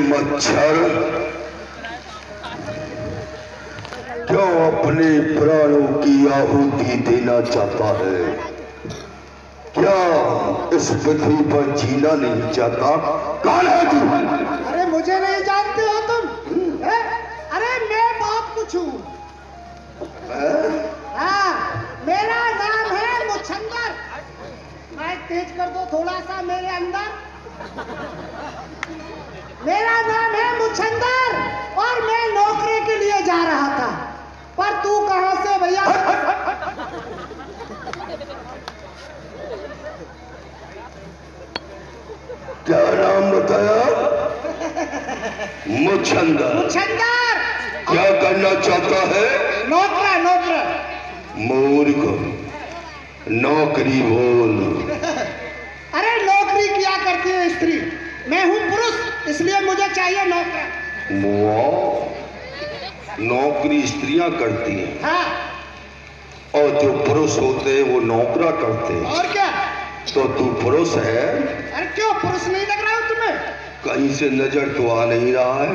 मच्छर क्यों अपने प्राणों की आहुति देना चाहता है? क्या इस पृथ्वी पर जीना नहीं चाहता? कौन है तू? अरे मुझे नहीं जानते हो तुम? अरे मैं बहुत कुछ हूँ। हाँ, मेरा नाम है मुछंदर। माइक तेज कर दो थोड़ा सा मेरे अंदर। मेरा नाम है मुछंदर और मैं नौकरी के लिए जा रहा था। पर तू कहाँ से भैया? क्या नाम बताया? मुछंदर। मुछंदर क्या करना चाहता है? नौकरा नौकरा। मूर्ख, नौकरी बोल। अरे नौकरी क्या करती है स्त्री? मैं हूँ पुरुष, इसलिए मुझे चाहिए नौकरा। वाह, नौकरी स्त्रियां करती हैं। हाँ। और जो पुरुष होते हैं वो नौकरा करते हैं। और क्या? तो तू पुरुष है? अरे क्यों पुरुष नहीं लग रहा हूँ तुम्हें? कहीं से नजर तो आ नहीं रहा है।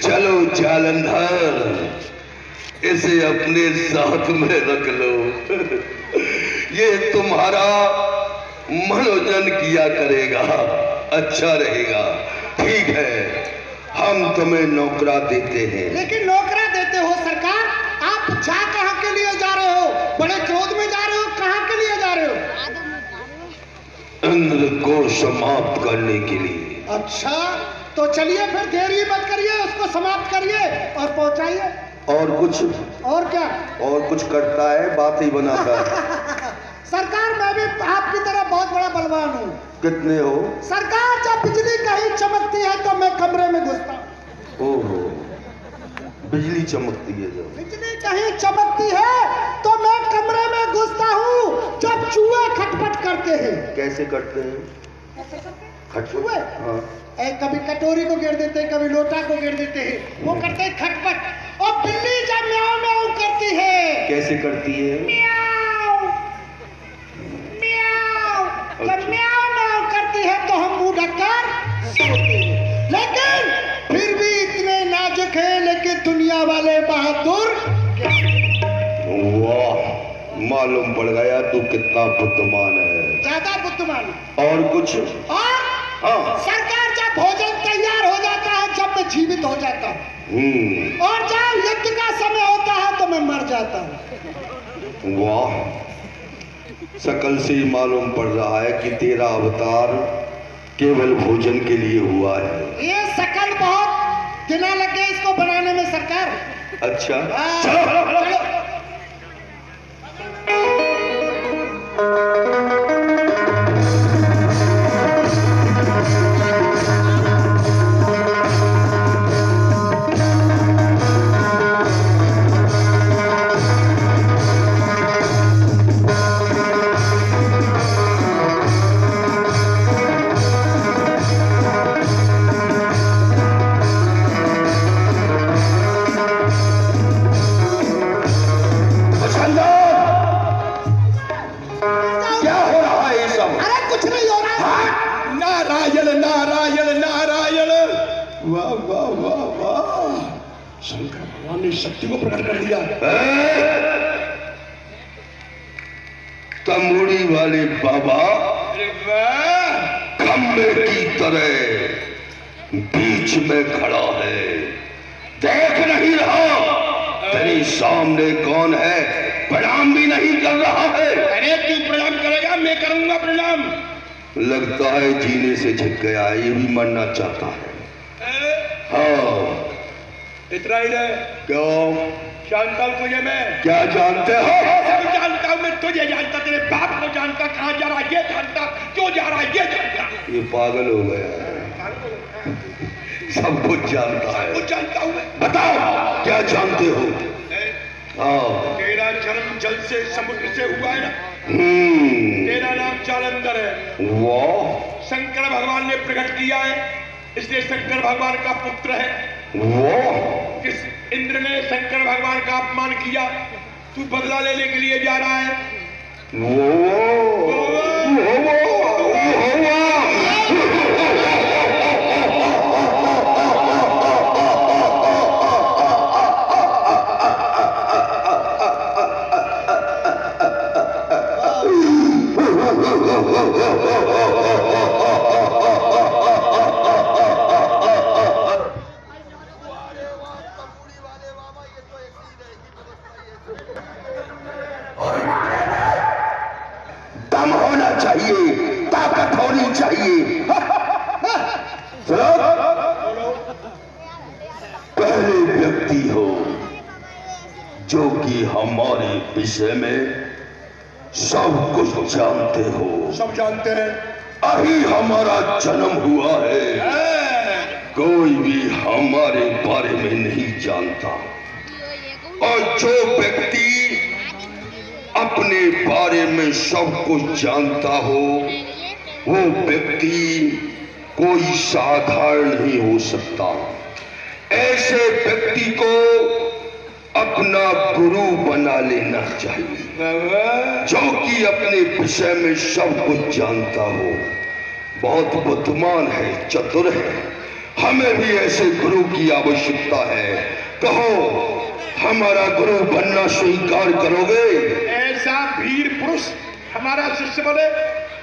चलो जालंधर, इसे अपने साथ में रख लो। ये तुम्हारा मनोरंजन किया करेगा, अच्छा रहेगा। ठीक है, हम तुम्हें नौकरा देते हैं। लेकिन नौकरा देते हो सरकार? आप जा कहाँ के लिए जा रहे हो? बड़े क्रोध में जा रहे हो? कहाँ के लिए जा रहे हो? इंद्र को समाप्त करने के लिए। अच्छा, तो चलिए फिर देरी मत करिए, उसको समाप्त करिए और पहुंचाइए। और कुछ? और क्या? और कुछ करता है, बात ही बनाता है। सरकार मैं भी आपकी तरह बहुत बड़ा बलवान हूँ। कितने हो? सरकार जब बिजली कहीं चमकती है तो मैं कमरे में घुसता हूँ। ओहो, बिजली चमकती है जब? बिजली कहीं चमकती है तो मैं कमरे में घुसता हूँ जब चूहे खटपट करते हैं। कैसे करते हैं? कैसे करते हैं? चूहे? हाँ। कभी कटोरी को गिर देते हैं, कभी लोटा को गिर देते हैं, वो करते हैं खटपट। और बिल्ली जब म्याऊं म्याऊं करती है। कैसे करती है? म्याऊं म्याऊं। जब म्याऊं म्याऊं करती है तो हम मुंह ढककर सोते हैं। लेकिन फिर भी इतने नाजुक है, लेकिन दुनिया वाले बहादुर। वाह, मालूम पड़ गया तू कितना बुद्धिमान है। ज्यादा बुद्धिमान। और कुछ? और हाँ। सरकार जब भोजन तैयार हो जाता है जब मैं जीवित हो जाता हूँ, और जब युद्ध का समय होता है तो मैं मर जाता हूँ। वाह, सकल से ही मालूम पड़ रहा है कि तेरा अवतार केवल भोजन के लिए हुआ है। ये शकल बहुत दिना लग गए इसको बनाने में सरकार। अच्छा, चलो। शंकर भगवान ने शक्ति को प्रकट कर दिया। तमोड़ी वाले बाबा खंबे की तरह बीच में खड़ा है, देख नहीं रहा तेरे सामने कौन है, प्रणाम भी नहीं कर रहा है। अरे तू प्रणाम करेगा, मैं करूंगा प्रणाम। लगता है जीने से झुक गया, ये भी मरना चाहता है। हाँ, इतना ही रहे। क्यों? जानता हूँ तुझे मैं। क्या जानते हो? सब जानता हूँ मैं, तुझे जानता, तेरे बाप को जानता, कहाँ जा रहा ये जानता, क्यों जा रहा ये जानता। ये पागल हो गया है, सब कुछ जानता है। कुछ जानता हूँ मैं। बताओ क्या जानते हो? हाँ, तेरा जन्म जल से समुद्र से हुआ है ना। तेरा नाम जालंधर है। वाह, शंकर भगवान ने प्रकट किया है, इसलिए शंकर भगवान का पुत्र है। वाह, किस इंद्र ने शंकर भगवान का अपमान किया, तू बदला लेने के लिए जा रहा है। वो दम होना चाहिए, ताकत होनी चाहिए। सुनो, पहले व्यक्ति हो जो कि हमारे विषय में सब कुछ जानते हो। सब जानते हैं। अभी हमारा जन्म हुआ है, कोई भी हमारे बारे में नहीं जानता। और जो व्यक्ति अपने बारे में सब कुछ जानता हो, वो व्यक्ति कोई साधारण नहीं हो सकता। ऐसे व्यक्ति को अपना गुरु बना लेना चाहिए, जो कि अपने विषय में सब कुछ जानता हो, बहुत बुद्धिमान है, चतुर है। हमें भी ऐसे गुरु की आवश्यकता है। कहो, हमारा गुरु बनना स्वीकार करोगे? ऐसा वीर पुरुष हमारा शिष्य बने,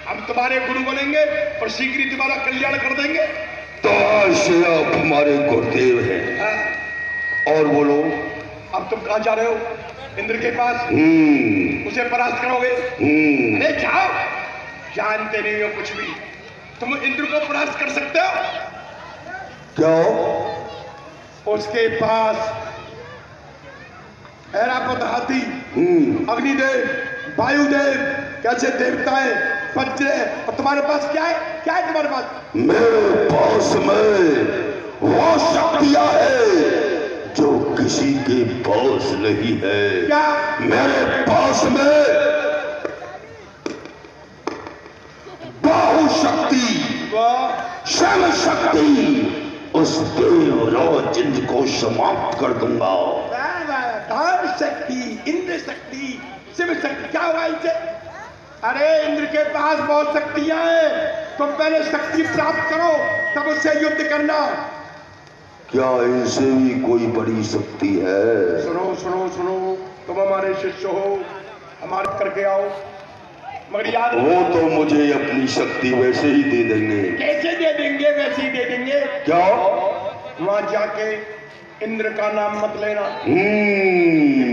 हम तुम्हारे गुरु बनेंगे और शीघ्र ही तुम्हारा कल्याण कर देंगे। तो आज से आप हमारे गुरुदेव हैं। और बोलो, अब तुम कहाँ जा रहे हो? इंद्र के पास। उसे परास्त करोगे? अरे जाओ, जानते नहीं हो कुछ भी। तुम इंद्र को परास्त कर सकते हो? क्यों? उसके पास ऐरावत हाथी, अग्निदेव, वायुदेव, कैसे देवताएं, वज्र, और तुम्हारे पास क्या है? क्या है तुम्हारे पास? मेरे पास में वो शक्तियां है जो किसी के पास नहीं है। क्या? मेरे पास में बाहु शक्ति, श्रम शक्ति, उस देवराज इंद्र को समाप्त कर दूंगा। धर्म शक्ति, इंद्र शक्ति, शिव शक्ति, क्या हुआ इनसे? अरे इंद्र के पास बहुत शक्तियां हैं, तुम पहले शक्ति प्राप्त करो, तब उससे युद्ध करना। क्या इनसे भी कोई बड़ी शक्ति है? सुनो सुनो सुनो, तुम हमारे शिष्य हो, हमारे करके आओ। मगर याद, वो तो मुझे अपनी शक्ति वैसे ही दे देंगे। कैसे दे देंगे? वैसे ही दे देंगे। क्या? वहां जाके इंद्र का नाम मत लेना।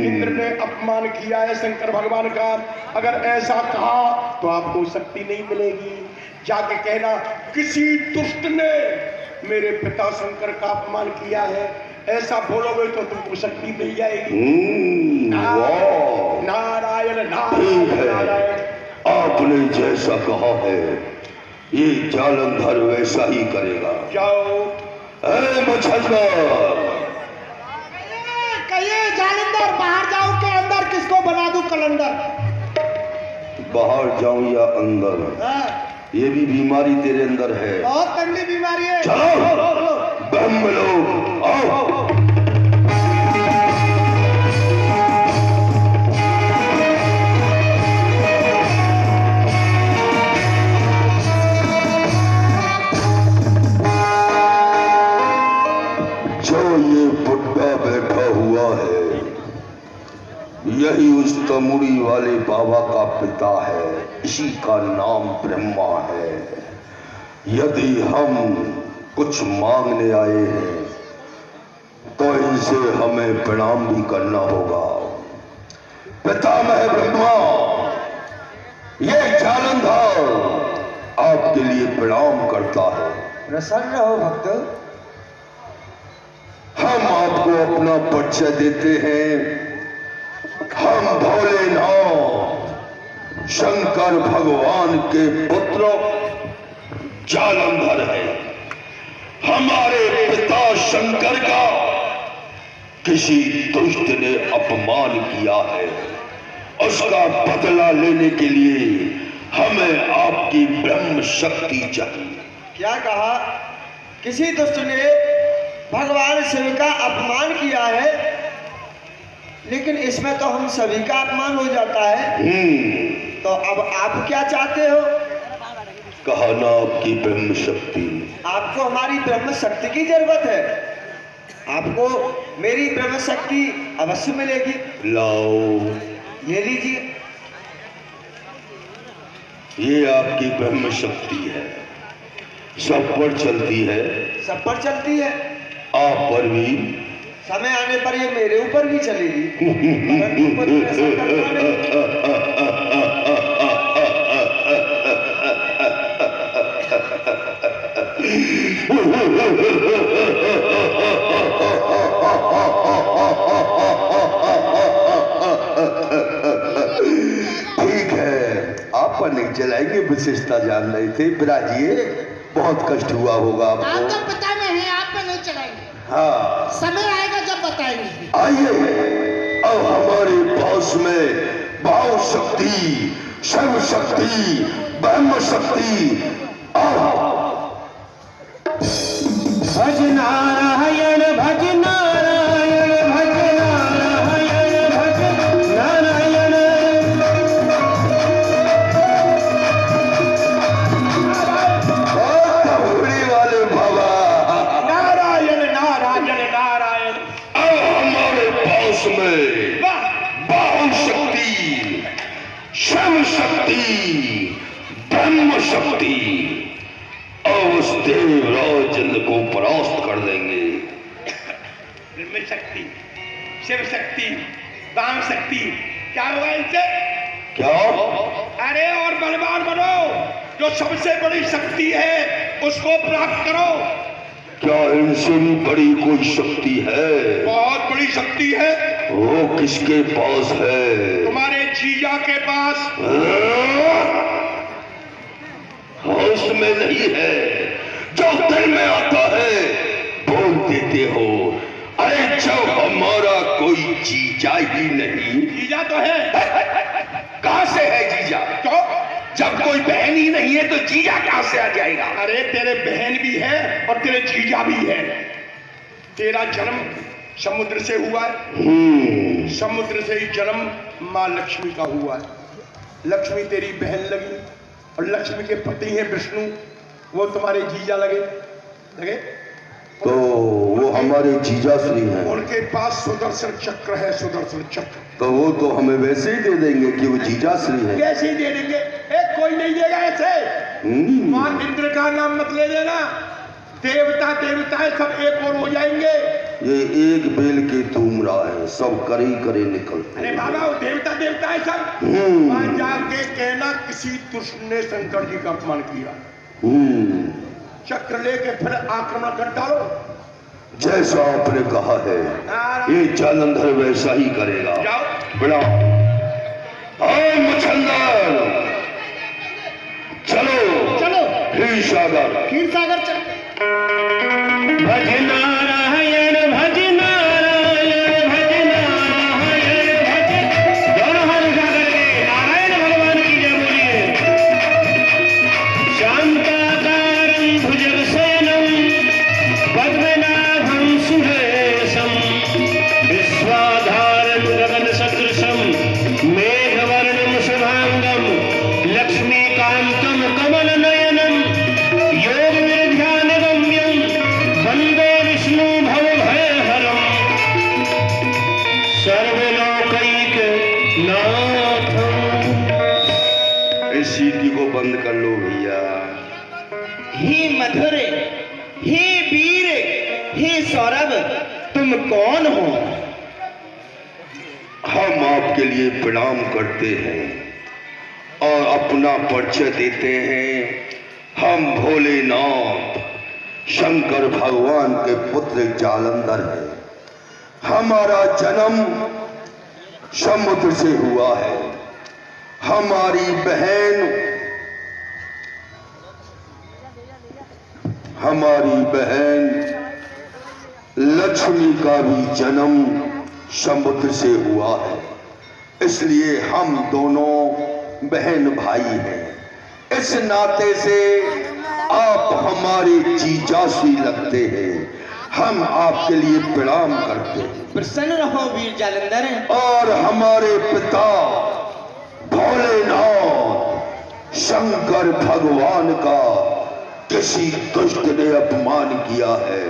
इंद्र ने अपमान किया है शंकर भगवान का। अगर ऐसा कहा तो आपको शक्ति नहीं मिलेगी। जाके कहना, किसी दुष्ट ने मेरे पिता शंकर का अपमान किया है, ऐसा बोलोगे तो तुमको शक्ति मिल जाएगी। नारायण नारायण नारायण। आपने जैसा कहा है, ये जालंधर वैसा ही करेगा। जाओ। मच्छर, कहिए जालंधर, बाहर जाऊं के अंदर? किसको बना दूं कलंदर? बाहर जाऊं या अंदर? ये भी बीमारी तेरे अंदर है। बहुत तंगी बीमारी है। चलो ब्रह्म लोग आओ। जो ये बुड्ढा बैठा हुआ है, यही उस तमुड़ी वाले बाबा का पिता है। इसी का नाम ब्रह्मा है। यदि हम कुछ मांगने आए हैं तो इनसे हमें प्रणाम भी करना होगा। पितामह ब्रह्मा, ये जालंधर आपके लिए प्रणाम करता है। प्रसन्न रहो भक्त। हम आपको अपना परिचय देते हैं। हम भोलेनाथ शंकर भगवान के पुत्र जालंधर है। हमारे पिता शंकर का किसी दुष्ट ने अपमान किया है, उसका बदला लेने के लिए हमें आपकी ब्रह्म शक्ति चाहिए। क्या कहा? किसी दुष्ट ने भगवान शिव का अपमान किया है, लेकिन इसमें तो हम सभी का अपमान हो जाता है। तो अब आप क्या चाहते हो? कहा ना आपकी ब्रह्म शक्ति। आपको हमारी ब्रह्म शक्ति की जरूरत है। आपको मेरी ब्रह्म शक्ति अवश्य मिलेगी। लाओ, ये लीजिए। ये आपकी ब्रह्म शक्ति है, सब पर चलती है। सब पर चलती है। आप पर भी समय आने पर ये मेरे ऊपर भी चलेगी, परंतु मुझे ऐसा करना नहीं। ठीक है, आप नहीं चलाएंगे, विशेषता जान रहे थे। बिराजिए, बहुत कष्ट हुआ होगा आप आपको। तो पता नहीं, आप पे नहीं चलाएंगे, हाँ, समय आएगा जब बताएंगे। आइए, अब हमारे पास में भाव शक्ति, शिव शक्ति, ब्रह्म शक्ति, भज नारायण भज नारायण भज नारायण भज नारायण। तबूरी वाले बाबा, नारायण नारायण नारायण। अब हमारे पास में भाव शक्ति, शिव शक्ति, ब्रह्म शक्ति, और उस देवराज चंद्र को परास्त कर देंगे। ब्रह्म शक्ति, शिव शक्ति, वाम शक्ति, क्या होगा इनसे? क्या? अरे और बलवान बनो, जो सबसे बड़ी शक्ति है उसको प्राप्त करो। क्या इनसे भी बड़ी कोई शक्ति है? बहुत बड़ी शक्ति है, वो किसके पास है? तुम्हारे जीजा के पास। होश में नहीं है, जो दिल में आता है बोल देते हो। अरे जब हमारा कोई जीजा ही नहीं, जीजा तो है। कहां से है जीजा? तो जब कोई बहन ही नहीं है तो जीजा कहां से आ जाएगा? अरे तेरे बहन भी है और तेरे जीजा भी है। तेरा जन्म समुद्र से हुआ है, समुद्र से ही जन्म माँ लक्ष्मी का हुआ है। लक्ष्मी तेरी बहन लगी और लक्ष्मी के पति हैं विष्णु, वो तुम्हारे जीजा लगे। तो वो हमारे जीजा श्री हैं। उनके पास सुदर्शन चक्र है, सुदर्शन चक्र। तो वो तो हमें वैसे ही दे देंगे कि वो जीजा श्री हैं। कैसे ही दे देंगे? कोई नहीं देगा ऐसे। मां इंद्र का नाम मत ले लेना, देवता देवताएं सब एक और हो जाएंगे। ये एक बेल के तुमरा है, सब करे करे निकलते। अरे बाबा वो देवता देवता है सब। वहां जाके कहना किसी दुष्ट ने शंकर जी का अपमान किया, चक्र लेके फिर आक्रमण कर डालो। जैसा आपने कहा है ये जालंधर वैसा ही करेगा। जाओ बड़ा मुछंदर, चलो चलो क्षीर सागर। क्षीर सागर चल। भज नारायण भज नारायण भज नारायण भज। दोनों हाथ उठा करके नारायण भगवान की जय बोलिए। शांताकारं भुजगशयनं पद्मनाभं सुरेशं विश्वाधारं गगनसदृशं मेघवर्णं शुभांगं लक्ष्मीकान्तं कमलनयनं योगविध्यानगम्यं वन्दे विष्णु भवभयहरं सर्वलोकैकनाथम्। इस सीटी को बंद कर लो भैया। हे मधुर, हे वीर, हे सौरभ, तुम कौन हो? हम आपके लिए प्रणाम करते हैं और अपना परिचय देते हैं। हम भोलेनाथ शंकर भगवान के पुत्र जालंधर हैं। हमारा जन्म समुद्र से हुआ है। हमारी बहन लक्ष्मी का भी जन्म समुद्र से हुआ है। इसलिए हम दोनों बहन भाई हैं। इस नाते से आप हमारे जीजा सी लगते हैं। हम आपके लिए प्रणाम करते हैं। प्रसन्न रहो वीर जालंधर। और हमारे पिता भोलेनाथ शंकर भगवान का किसी दुष्ट ने अपमान किया है,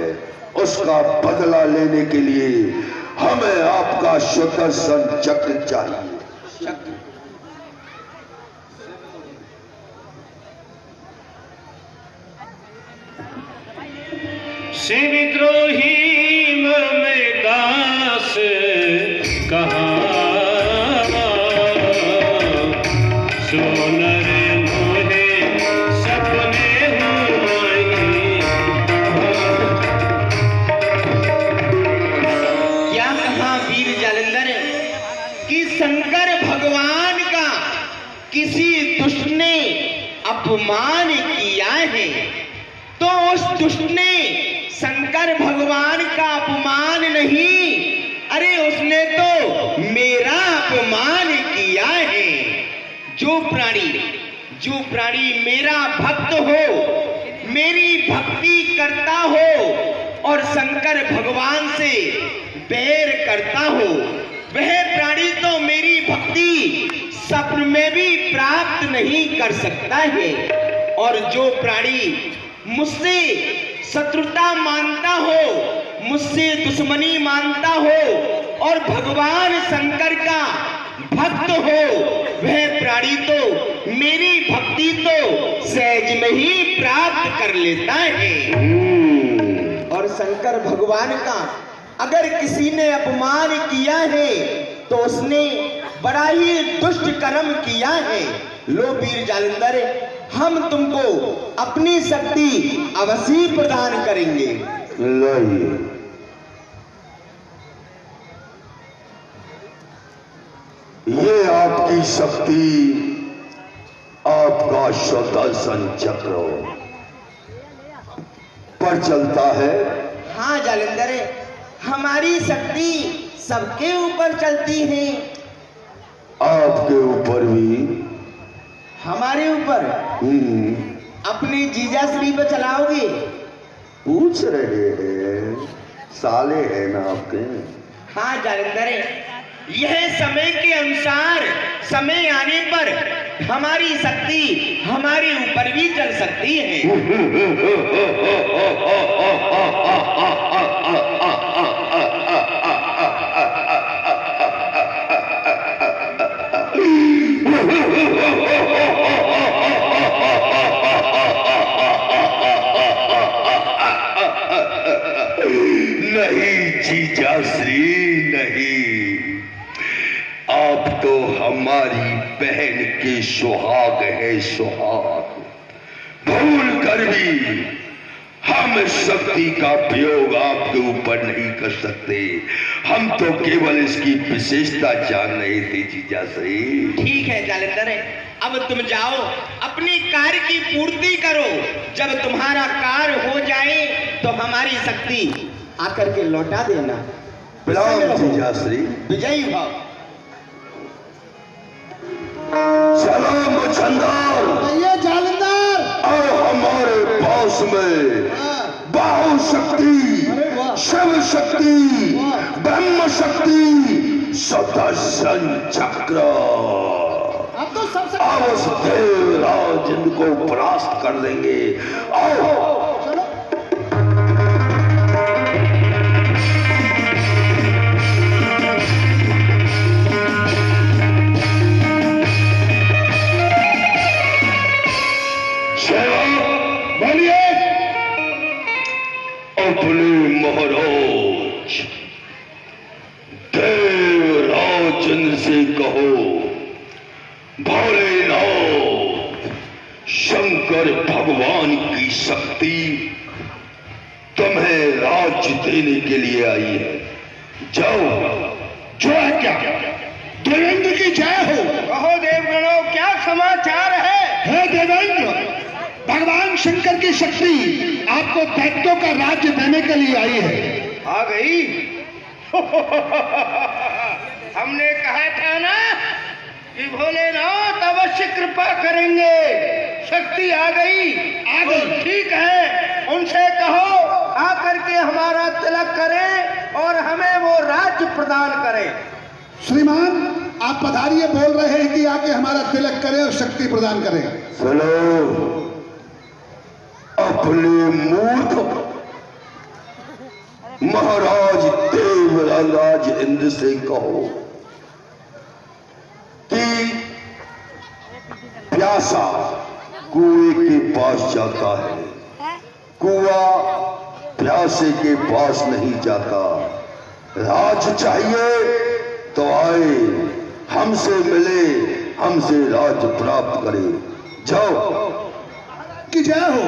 उसका बदला लेने के लिए हमें आपका सुदर्शन चक्र चाहिए। शिवद्रोही में कहा सोनर मोहे सपने हुआई। क्या कहा वीर जालंधर कि शंकर भगवान का किसी दुष्ट ने अपमान किया है, तो उस दुष्ट ने शंकर भगवान का अपमान नहीं, अरे उसने तो मेरा अपमान किया है। जो प्राणी मेरा भक्त हो, मेरी भक्ति करता हो और शंकर भगवान से बैर करता हो, वह प्राणी तो मेरी भक्ति स्वप्न में भी प्राप्त नहीं कर सकता है। और जो प्राणी मुझसे शत्रुता मानता हो, मुझसे दुश्मनी मानता हो और भगवान शंकर का भक्त हो, वह प्राणी तो मेरी भक्ति तो सहज में ही प्राप्त कर लेता है। और शंकर भगवान का अगर किसी ने अपमान किया है तो उसने बड़ा ही दुष्ट कर्म किया है। लो वीर जालंधर, हम तुमको अपनी शक्ति अवश्य प्रदान करेंगे। लाइए, ये आपकी शक्ति, आपका सुदर्शन चक्र पर चलता है। हाँ जालंधर, हमारी शक्ति सबके ऊपर चलती है। आपके ऊपर भी? हमारे ऊपर? अपनी जीजाश्री पे चलाओगे? पूछ रहे हैं, साले हैं ना आपके। हाँ जालंधर, यह समय के अनुसार समय आने पर हमारी शक्ति हमारे ऊपर भी चल सकती है। नहीं जीजाश्री, नहीं, आप तो हमारी बहन के सुहाग है, सुहाग। भूल कर भी हम शक्ति का प्रयोग आपके ऊपर नहीं कर सकते। हम तो केवल इसकी विशेषता जान रहे थे जीजाश्री। ठीक है जालंधर, अब तुम जाओ अपनी कार्य की पूर्ति करो। जब तुम्हारा कार्य हो जाए तो हमारी शक्ति आकर के लौटा देना। प्रणाम जीजाश्री। विजयी भाव। चलो मुछंदर, ये जालंधर, और हमारे पास में बाहु शक्ति, अरे वाह। शिव शक्ति, वाह। ब्रह्म शक्ति, सुदर्शन चक्र। अब तो सब अब उस देवराज इनको परास्त कर देंगे। आओ। चलो। बोलिए। अपने महाराज देवराजन से कहो, भोलेनाथ शंकर भगवान की शक्ति तुम्हें राज्य देने के लिए आई है। जाओ। जो है क्या? देवेंद्र की जय हो। कहो देवगणों, क्या समाचार है? हे देवेंद्र, भगवान शंकर की शक्ति आपको दैत्यों का राज्य देने के लिए आई है। आ गई? हमने कहा था ना कि भोलेनाथ अवश्य कृपा करेंगे। शक्ति आ गई। ठीक है, उनसे कहो आकर के हमारा तिलक करें और हमें वो राज्य प्रदान करें। श्रीमान, आप पधारिए, बोल रहे हैं कि आके हमारा तिलक करें और शक्ति प्रदान करें। सुनो, अपने मूर्ख महाराज देवराज इंद्र से कहो कि प्यासा कुएं के पास जाता है, कुआं प्यासे के पास नहीं जाता। राज चाहिए तो आए, हमसे मिले, हमसे राज प्राप्त करे। जाओ। कि जय हो।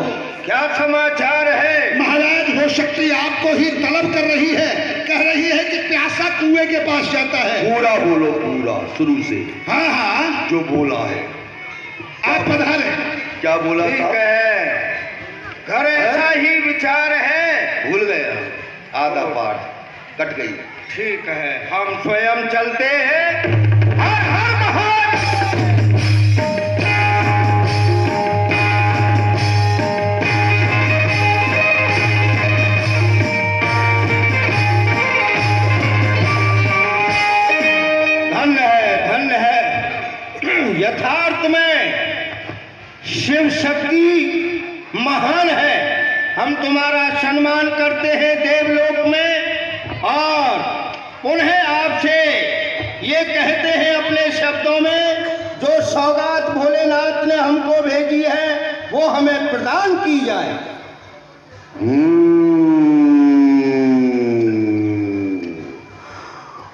क्या समाचार है? महाराज वो शक्ति आपको ही तलब कर रही है, कह रही है कि प्यासा कुएं के पास जाता है। पूरा बोलो, पूरा शुरू से हाँ हाँ, जो बोला है। आप पधारे। क्या बोला ठीक था? है, घर ऐसा ही विचार है। भूल गया, आधा पाठ कट गई। ठीक है, हम स्वयं चलते हैं। हर हर महादेव। धन्य है यथार्थ में शिव शक्ति महान है। हम तुम्हारा सम्मान करते हैं देवलोक में, और पुनः आपसे ये कहते हैं अपने शब्दों में, जो सौगात भोलेनाथ ने हमको भेजी है वो हमें प्रदान की जाए।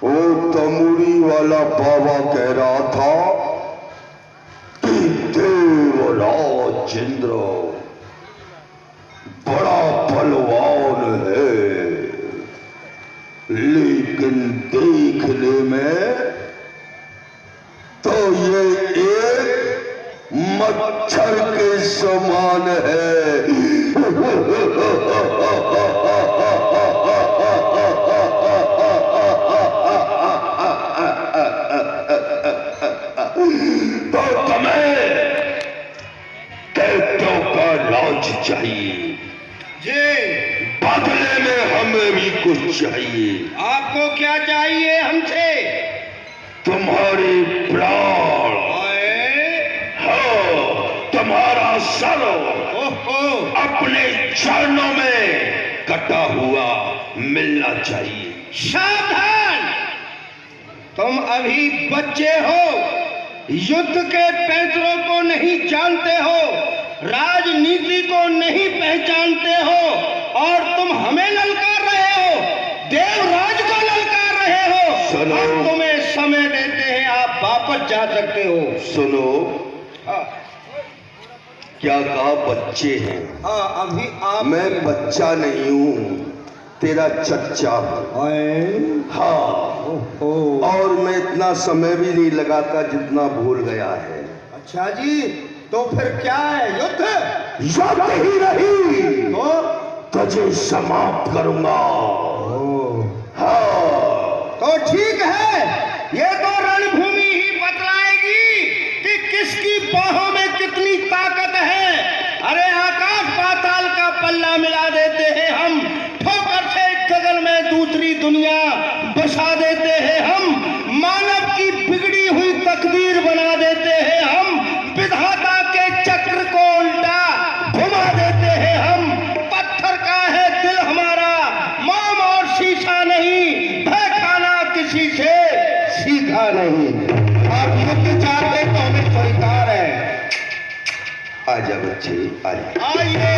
ओ तमुड़ी वाला बाबा कह रहा था कि देवराज इंद्र बड़ा बलवान है, लेकिन देखने में तो ये एक मच्छर के समान है। तो तुम्हें दैत्यों का राज चाहिए, जी, बदले में हमें भी कुछ चाहिए। आपको क्या चाहिए हमसे? तुम्हारे प्राण, हाँ, तुम्हारा सर ओहो, अपने चरणों में कटा हुआ मिलना चाहिए। सावधान, तुम अभी बच्चे हो, युद्ध के पैंतरों को नहीं जानते हो, राजनीति को नहीं पहचानते हो, और तुम हमें ललकार रहे हो, देवराज को ललकार रहे हो। सुनो। हम तुम्हें समय देते हैं, आप वापस जा सकते हो। सुनो, हाँ, क्या कहा बच्चे हैं? हाँ, अभी आप मैं बच्चा नहीं हूँ, तेरा चच्चा हूँ। हाँ, और मैं इतना समय भी नहीं लगाता जितना भूल गया है। अच्छा जी, तो फिर क्या है? युद्ध? युद्ध ही रही तो तुझे समाप्त करूंगा। हाँ, तो ठीक है, ये तो रणभूमि ही बतलाएगी कि किसकी बाहों में कितनी ताकत है। अरे आकाश पाताल का पल्ला मिला देते हैं हम, ठोकर से गगन में दूसरी दुनिया बसा देते हैं हम, मानव की बिगड़ी हुई तकदीर बना देते हैं हम, विधाता के चक्र को उल्टा घुमा देते हैं हम। पत्थर का है दिल हमारा, मोम और शीशा नहीं, भय खाना किसी से सीखा नहीं। आप युद्ध चाहते तो हमें स्वीकार है। आजा बच्चे, आजा। आइए।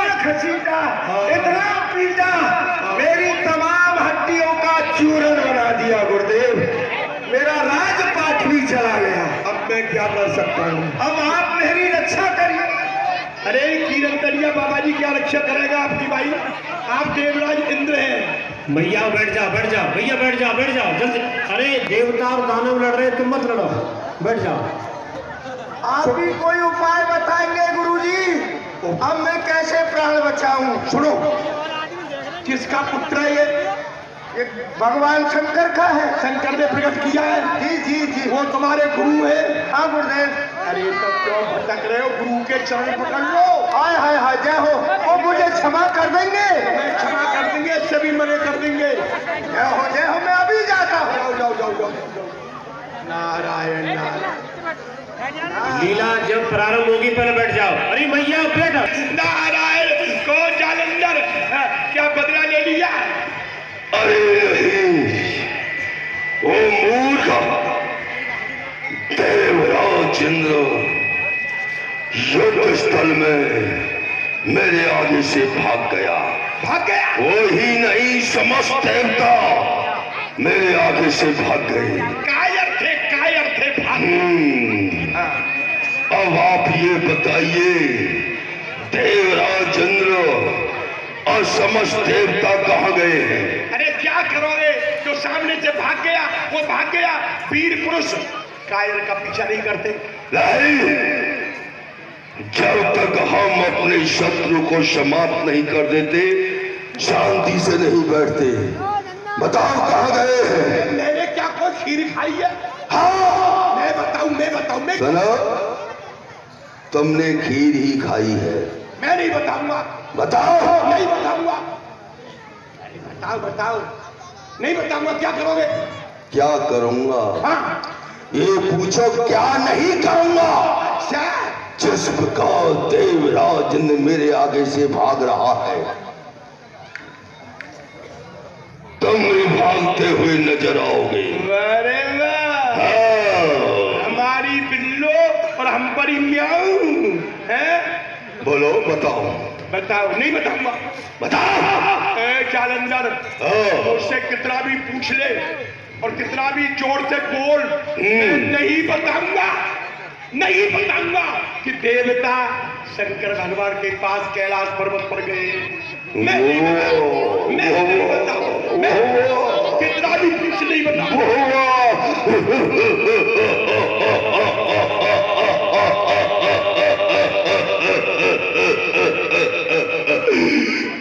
घसीटा, इतना पीटा, मेरी तमाम हड्डियों का चूरन बना दिया गुरुदेव। मेरा राजपाट भी चला गया। अब मैं क्या कर सकता हूँ? अब आप मेरी रक्षा करिए। अरे कीरतनिया बाबा जी क्या रक्षा करेगा आपकी भाई? आप देवराज इंद्र हैं। भैया बैठ जा भैया बैठ जाओ जल्दी। अरे देवता और दानव लड़ रहे, तुम मत लड़ो, बैठ जाओ। आप भी कोई उपाय बताएंगे गुरुजी? अब मैं कैसे प्राण बचाऊं? सुनो, किसका पुत्र है ये भगवान शंकर का है। शंकर ने प्रकट किया है। जी जी जी, वो तुम्हारे गुरु है। हाँ गुरुदेव। अरे तो क्यों भटक रहे हो? गुरु के चरण पकड़ लो। हाय हाय हाय, जय हो। वो मुझे क्षमा कर देंगे? मैं क्षमा कर देंगे, इससे भी मने कर देंगे। जय हो, मैं अभी जाता हूँ। जाओ जाओ जाओ जाओ। नारायण नारायण। लीला जब प्रारंभ होगी पहले बैठ जाओ। अरे भैया बैठ। नारायण को जालंधर क्या बदला ले लिया? अरे नहीं, ओ मूर्ख देवराज इंद्र युद्ध स्थल में मेरे आगे से भाग गया। वो ही नहीं, समस्त देवता मेरे आगे से भाग गए। कायर थे भाग। अब आप ये बताइए, देवराज इंद्र और समस्त देवता कहाँ गए हैं? अरे क्या करोगे? जो सामने से भाग गया वो भाग गया। वीर पुरुष कायर का पीछा नहीं करते। नहीं, जब तक हम अपने शत्रु को समाप्त नहीं कर देते शांति से नहीं बैठते। बताओ कहाँ गए हैं? मैंने क्या कोई खीर खाई है? हाँ, मैं बताऊं मैं सुनो, तुमने खीर ही खाई है। मैं नहीं बताऊंगा। बताओ। नहीं बताऊंगा। अरे बताओ नहीं बताऊंगा। क्या करोगे? क्या करूंगा? हाँ, ये पूछो क्या नहीं करूंगा? जिस प्रकार देवराज इंद्र मेरे आगे से भाग रहा है, तुम भी भागते हुए नजर आओगे। अरे वाह, हाँ। हमारी बिल्लो और हम पर ही म्याऊं है। बोलो, बताओ। बताओ। नहीं बताऊंगा। बताओ। जालंधर, मुझसे कितना भी पूछ ले और कितना भी जोर से बोल, मैं नहीं बताऊंगा कि देवता शंकर भगवान के पास कैलाश पर्वत पर गए। मैं नहीं बताऊंगा। कितना भी पूछ नहीं बताऊंगा।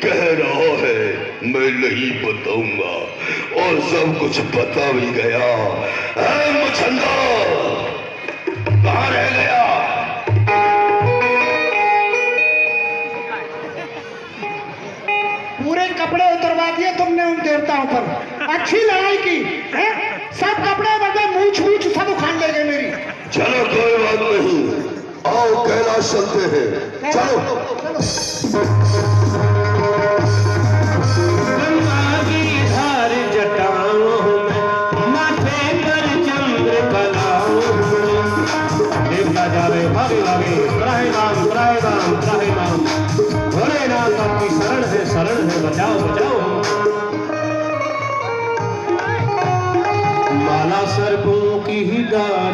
कह रहा है मैं नहीं बताऊंगा और सब कुछ बता भी गया। मुछंदा कहाँ रह गया? पूरे कपड़े उतरवा दिए तुमने उन देवताओं पर। अच्छी लड़ाई की है? सब कपड़े बदले मूछ सब उखाड़ ले गए मेरी। चलो कोई बात नहीं, आओ कैलाश चलते हैं। चलो। गंगा की धार जटाओं में, माथे पर चंद्र कलाओं में। देवता जावे भागे भागे, त्राहि राम भोलेनाथ आपकी शरण है, बचाओ माला सर्पों की ही डाल